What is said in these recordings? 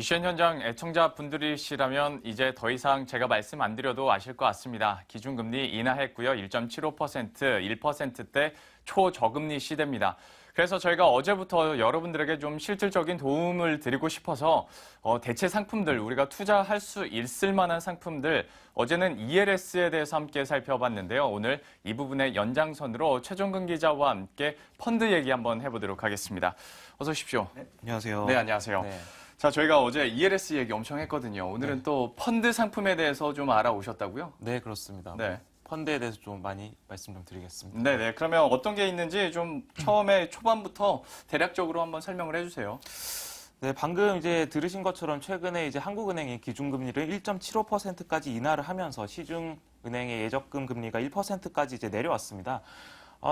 이슈엔 현장 애청자분들이시라면 이제 더 이상 제가 말씀 안 드려도 아실 것 같습니다. 기준금리 인하했고요. 1.75%, 1%대 초저금리 시대입니다. 그래서 저희가 어제부터 여러분들에게 좀 실질적인 도움을 드리고 싶어서 대체 상품들, 우리가 투자할 수 있을 만한 상품들, 어제는 ELS에 대해서 함께 살펴봤는데요. 오늘 이 부분의 연장선으로 최종근 기자와 함께 펀드 얘기 한번 해보도록 하겠습니다. 어서 오십시오. 네, 안녕하세요. 네, 안녕하세요. 네. 자, 저희가 어제 ELS 얘기 엄청 했거든요. 오늘은 또 펀드 상품에 대해서 좀 알아오셨다고요? 네, 그렇습니다. 네. 펀드에 대해서 좀 많이 말씀 좀 드리겠습니다. 네네. 그러면 어떤 게 있는지 좀 처음에 초반부터 대략적으로 한번 설명을 해주세요. 네, 방금 이제 들으신 것처럼 최근에 이제 한국은행이 기준금리를 1.75%까지 인하를 하면서 시중은행의 예적금 금리가 1%까지 이제 내려왔습니다.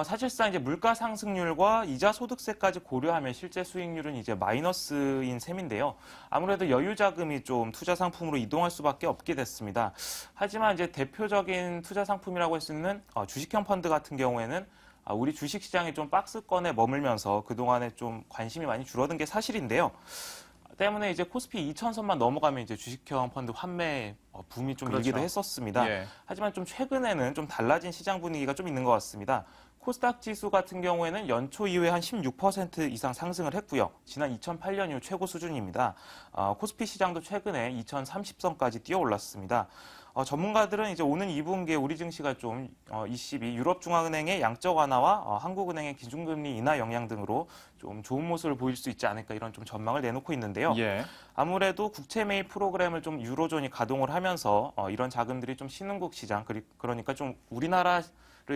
사실상 이제 물가 상승률과 이자 소득세까지 고려하면 실제 수익률은 이제 마이너스인 셈인데요. 아무래도 여유 자금이 좀 투자 상품으로 이동할 수밖에 없게 됐습니다. 하지만 이제 대표적인 투자 상품이라고 할 수 있는 주식형 펀드 같은 경우에는 우리 주식 시장에 좀 박스권에 머물면서 그동안에 좀 관심이 많이 줄어든 게 사실인데요. 때문에 이제 코스피 2000선만 넘어가면 이제 주식형 펀드 환매 붐이 좀 그렇죠. 일기도 했었습니다. 예. 하지만 좀 최근에는 좀 달라진 시장 분위기가 좀 있는 것 같습니다. 코스닥 지수 같은 경우에는 연초 이후에 한 16% 이상 상승을 했고요. 지난 2008년 이후 최고 수준입니다. 코스피 시장도 최근에 2030선까지 뛰어올랐습니다. 전문가들은 이제 오는 2분기에 우리 증시가 좀 ECB, 유럽중앙은행의 양적 완화와 한국은행의 기준금리 인하 영향 등으로 좀 좋은 모습을 보일 수 있지 않을까 이런 좀 전망을 내놓고 있는데요. 예. 아무래도 국채 매입 프로그램을 좀 유로존이 가동을 하면서 이런 자금들이 좀 신흥국 시장, 그러니까 좀 우리나라를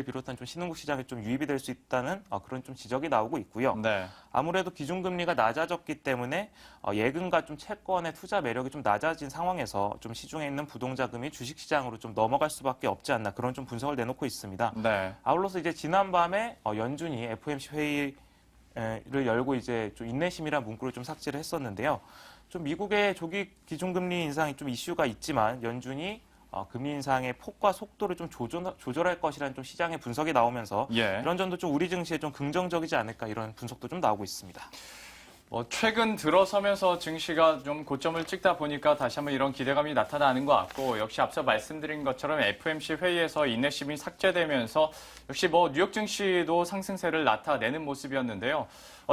비롯한 좀 신흥국 시장에 좀 유입이 될 수 있다는 그런 좀 지적이 나오고 있고요. 네. 아무래도 기준금리가 낮아졌기 때문에 예금과 좀 채권의 투자 매력이 좀 낮아진 상황에서 좀 시중에 있는 부동자금이 주식시장으로 좀 넘어갈 수밖에 없지 않나 그런 좀 분석을 내놓고 있습니다. 네. 아울러서 이제 지난밤에 연준이 FOMC 회의를 열고 이제 좀 인내심이라는 문구를 좀 삭제를 했었는데요. 좀 미국의 조기 기준금리 인상이 좀 이슈가 있지만 연준이 금리 인상의 폭과 속도를 좀 조절할 것이라는 좀 시장의 분석이 나오면서 예. 이런 점도 좀 우리 증시에 좀 긍정적이지 않을까 이런 분석도 좀 나오고 있습니다. 최근 들어서면서 증시가 좀 고점을 찍다 보니까 다시 한번 이런 기대감이 나타나는 것 같고, 역시 앞서 말씀드린 것처럼 FOMC 회의에서 인내심이 삭제되면서 역시 뉴욕 증시도 상승세를 나타내는 모습이었는데요.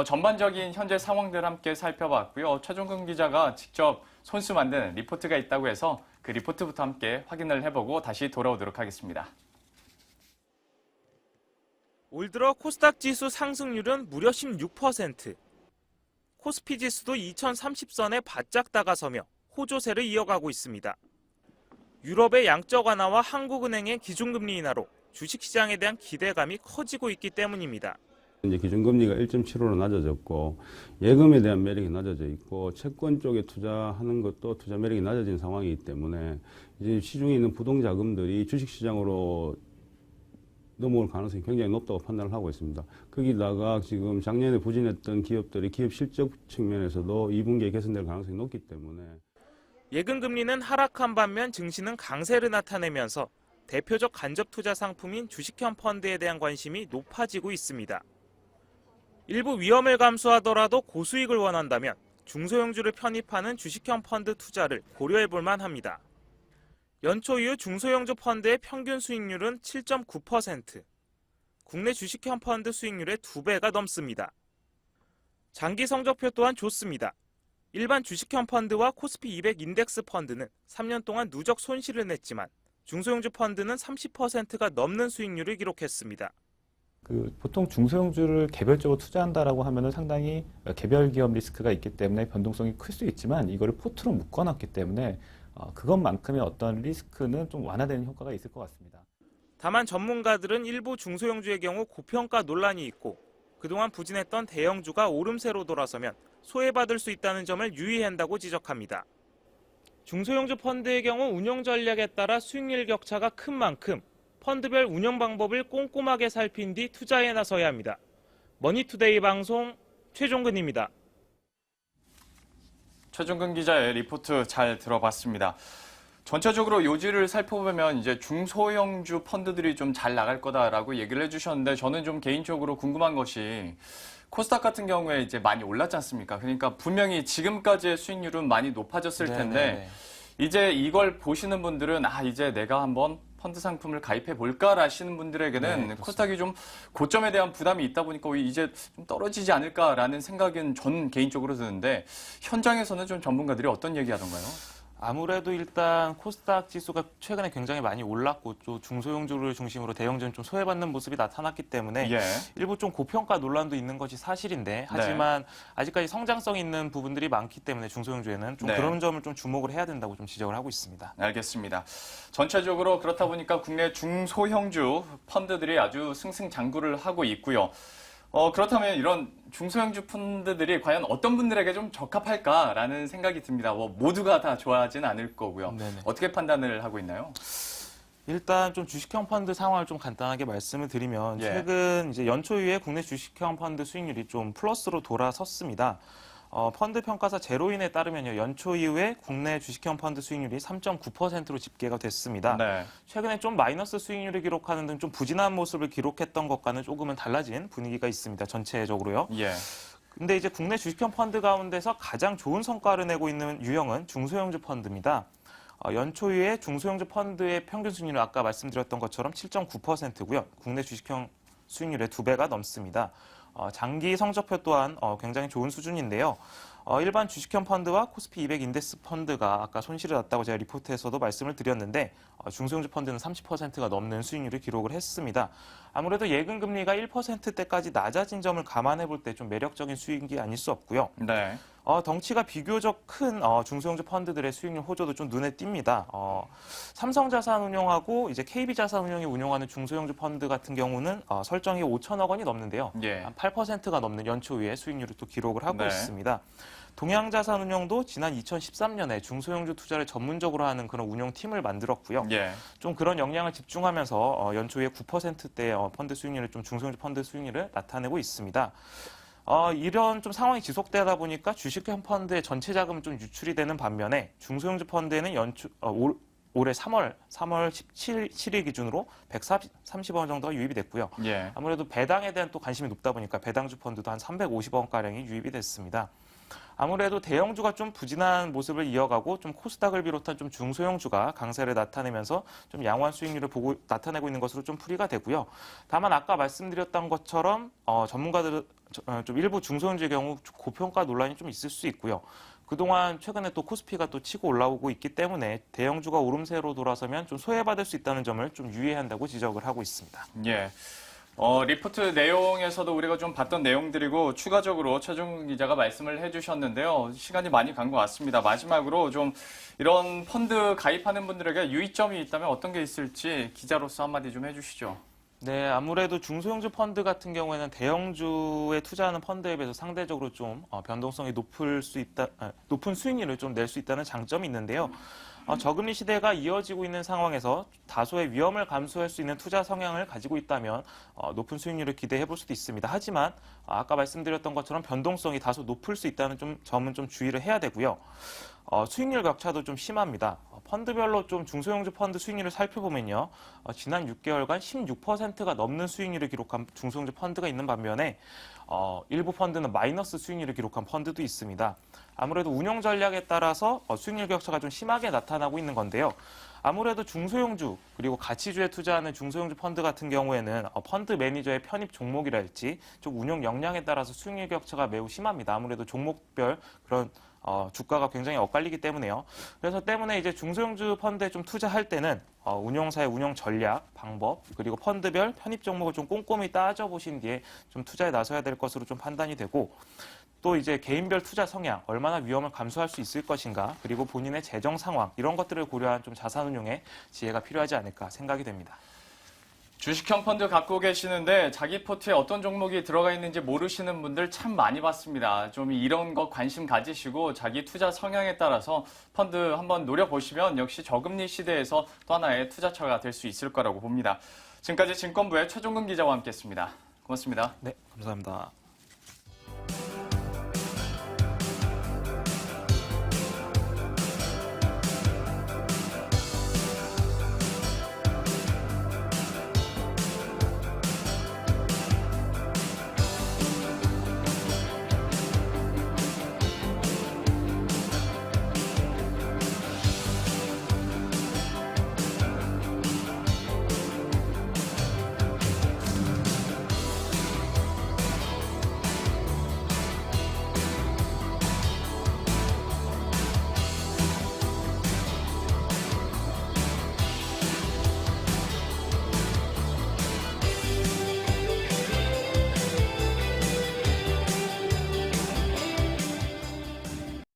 전반적인 현재 상황들 함께 살펴봤고요. 최종근 기자가 직접 손수 만든 리포트가 있다고 해서 그 리포트부터 함께 확인을 해보고 다시 돌아오도록 하겠습니다. 올 들어 코스닥 지수 상승률은 무려 16%. 코스피 지수도 2030선에 바짝 다가서며 호조세를 이어가고 있습니다. 유럽의 양적 완화와 한국은행의 기준금리 인하로 주식시장에 대한 기대감이 커지고 있기 때문입니다. 이제 기준금리가 1.75로 낮아졌고 예금에 대한 매력이 낮아져 있고 채권 쪽에 투자하는 것도 투자 매력이 낮아진 상황이기 때문에 이제 시중에 있는 부동자금들이 주식시장으로 넘어올 가능성이 굉장히 높다고 판단을 하고 있습니다. 거기다가 지금 작년에 부진했던 기업들이 기업 실적 측면에서도 2분기에 개선될 가능성이 높기 때문에 예금 금리는 하락한 반면 증시는 강세를 나타내면서 대표적 간접 투자 상품인 주식형 펀드에 대한 관심이 높아지고 있습니다. 일부 위험을 감수하더라도 고수익을 원한다면 중소형주를 편입하는 주식형 펀드 투자를 고려해 볼 만합니다. 연초 이후 중소형주 펀드의 평균 수익률은 7.9%, 국내 주식형 펀드 수익률의 2배가 넘습니다. 장기 성적표 또한 좋습니다. 일반 주식형 펀드와 코스피 200 인덱스 펀드는 3년 동안 누적 손실을 냈지만 중소형주 펀드는 30%가 넘는 수익률을 기록했습니다. 보통 중소형주를 개별적으로 투자한다라고 하면은 상당히 개별 기업 리스크가 있기 때문에 변동성이 클 수 있지만 이거를 포트로 묶어놨기 때문에 그것만큼의 어떤 리스크는 좀 완화되는 효과가 있을 것 같습니다. 다만 전문가들은 일부 중소형주의 경우 고평가 논란이 있고 그동안 부진했던 대형주가 오름세로 돌아서면 소외받을 수 있다는 점을 유의한다고 지적합니다. 중소형주 펀드의 경우 운영 전략에 따라 수익률 격차가 큰 만큼 펀드별 운영 방법을 꼼꼼하게 살핀 뒤 투자에 나서야 합니다. 머니투데이 방송 최종근입니다. 최종근 기자의 리포트 잘 들어봤습니다. 전체적으로 요지를 살펴보면 이제 중소형주 펀드들이 좀 잘 나갈 거다라고 얘기를 해주셨는데 저는 좀 개인적으로 궁금한 것이 코스닥 같은 경우에 이제 많이 올랐지 않습니까? 그러니까 분명히 지금까지의 수익률은 많이 높아졌을 텐데 이제 이걸 보시는 분들은 이제 내가 한번 펀드 상품을 가입해 볼까라시는 분들에게는 코스닥이 좀 고점에 대한 부담이 있다 보니까 이제 좀 떨어지지 않을까라는 생각은 전 개인적으로 드는데 현장에서는 좀 전문가들이 어떤 얘기하던가요? 아무래도 일단 코스닥 지수가 최근에 굉장히 많이 올랐고 또 중소형주를 중심으로 대형주는 좀 소외받는 모습이 나타났기 때문에 일부 좀 고평가 논란도 있는 것이 사실인데 하지만 아직까지 성장성 있는 부분들이 많기 때문에 중소형주에는 좀 그런 점을 좀 주목을 해야 된다고 좀 지적을 하고 있습니다. 알겠습니다. 전체적으로 그렇다 보니까 국내 중소형주 펀드들이 아주 승승장구를 하고 있고요. 그렇다면 이런 중소형주 펀드들이 과연 어떤 분들에게 좀 적합할까라는 생각이 듭니다. 모두가 다 좋아하진 않을 거고요. 어떻게 판단을 하고 있나요? 일단 좀 주식형 펀드 상황을 좀 간단하게 말씀을 드리면 최근 이제 연초 이후에 국내 주식형 펀드 수익률이 좀 플러스로 돌아섰습니다. 펀드 평가사 제로인에 따르면요, 연초 이후에 국내 주식형 펀드 수익률이 3.9%로 집계가 됐습니다. 최근에 좀 마이너스 수익률을 기록하는 등 좀 부진한 모습을 기록했던 것과는 조금은 달라진 분위기가 있습니다. 전체적으로요. 근데 이제 국내 주식형 펀드 가운데서 가장 좋은 성과를 내고 있는 유형은 중소형주 펀드입니다. 연초 이후에 중소형주 펀드의 평균 수익률은 아까 말씀드렸던 것처럼 7.9%고요. 국내 주식형 수익률의 2배가 넘습니다. 장기 성적표 또한 굉장히 좋은 수준인데요. 일반 주식형 펀드와 코스피 200 인덱스 펀드가 아까 손실을 났다고 제가 리포트에서도 말씀을 드렸는데 중소형주 펀드는 30%가 넘는 수익률을 기록을 했습니다. 아무래도 예금 금리가 1%대까지 낮아진 점을 감안해 볼 때 좀 매력적인 수익이 아닐 수 없고요. 덩치가 비교적 큰 중소형주 펀드들의 수익률 호조도 좀 눈에 띕니다. 삼성자산운용하고 이제 KB자산운용이 운용하는 중소형주 펀드 같은 경우는 설정이 5천억 원이 넘는데요. 한 8%가 넘는 연초 이후에 수익률을 또 기록을 하고 있습니다. 동양자산운용도 지난 2013년에 중소형주 투자를 전문적으로 하는 그런 운용팀을 만들었고요. 좀 그런 역량을 집중하면서 연초에 9%대 펀드 수익률을 좀 중소형주 펀드 수익률을 나타내고 있습니다. 이런 좀 상황이 지속되다 보니까 주식형 펀드의 전체 자금은 좀 유출이 되는 반면에 중소형주 펀드에는 올해 3월 17일 기준으로 130원 정도가 유입이 됐고요. 아무래도 배당에 대한 또 관심이 높다 보니까 배당주 펀드도 한 350원가량이 유입이 됐습니다. 아무래도 대형주가 좀 부진한 모습을 이어가고 좀 코스닥을 비롯한 좀 중소형주가 강세를 나타내면서 좀 양호한 수익률을 나타내고 있는 것으로 좀 풀이가 되고요. 다만 아까 말씀드렸던 것처럼 전문가들은 좀 일부 중소형주의 경우 고평가 논란이 좀 있을 수 있고요. 그동안 최근에 또 코스피가 또 치고 올라오고 있기 때문에 대형주가 오름세로 돌아서면 좀 소외받을 수 있다는 점을 좀 유의해야 한다고 지적을 하고 있습니다. 리포트 내용에서도 우리가 좀 봤던 내용들이고 추가적으로 최종 기자가 말씀을 해주셨는데요. 시간이 많이 간 것 같습니다. 마지막으로 좀 이런 펀드 가입하는 분들에게 유의점이 있다면 어떤 게 있을지 기자로서 한마디 좀 해주시죠. 네, 아무래도 중소형주 펀드 같은 경우에는 대형주에 투자하는 펀드에 비해서 상대적으로 좀 변동성이 높은 수익률을 좀 낼 수 있다는 장점이 있는데요. 저금리 시대가 이어지고 있는 상황에서 다소의 위험을 감수할 수 있는 투자 성향을 가지고 있다면 높은 수익률을 기대해 볼 수도 있습니다. 하지만 아까 말씀드렸던 것처럼 변동성이 다소 높을 수 있다는 점은 좀 주의를 해야 되고요. 수익률 격차도 좀 심합니다. 펀드별로 좀 중소형주 펀드 수익률을 살펴보면요. 지난 6개월간 16%가 넘는 수익률을 기록한 중소형주 펀드가 있는 반면에 일부 펀드는 마이너스 수익률을 기록한 펀드도 있습니다. 아무래도 운영 전략에 따라서 수익률 격차가 좀 심하게 나타나고 있는 건데요. 아무래도 중소형주 그리고 가치주에 투자하는 중소형주 펀드 같은 경우에는 펀드 매니저의 편입 종목이랄지 좀 운용 역량에 따라서 수익률 격차가 매우 심합니다. 아무래도 종목별 그런 주가가 굉장히 엇갈리기 때문에요. 그래서 때문에 이제 중소형주 펀드에 좀 투자할 때는 운용사의 운용 전략, 방법, 그리고 펀드별 편입 종목을 좀 꼼꼼히 따져보신 뒤에 좀 투자에 나서야 될 것으로 좀 판단이 되고 또 이제 개인별 투자 성향, 얼마나 위험을 감수할 수 있을 것인가, 그리고 본인의 재정 상황, 이런 것들을 고려한 좀 자산운용의 지혜가 필요하지 않을까 생각이 됩니다. 주식형 펀드 갖고 계시는데 자기 포트에 어떤 종목이 들어가 있는지 모르시는 분들 참 많이 봤습니다. 좀 이런 거 관심 가지시고 자기 투자 성향에 따라서 펀드 한번 노려보시면 역시 저금리 시대에서 또 하나의 투자처가 될 수 있을 거라고 봅니다. 지금까지 증권부의 최종근 기자와 함께했습니다. 고맙습니다. 네, 감사합니다.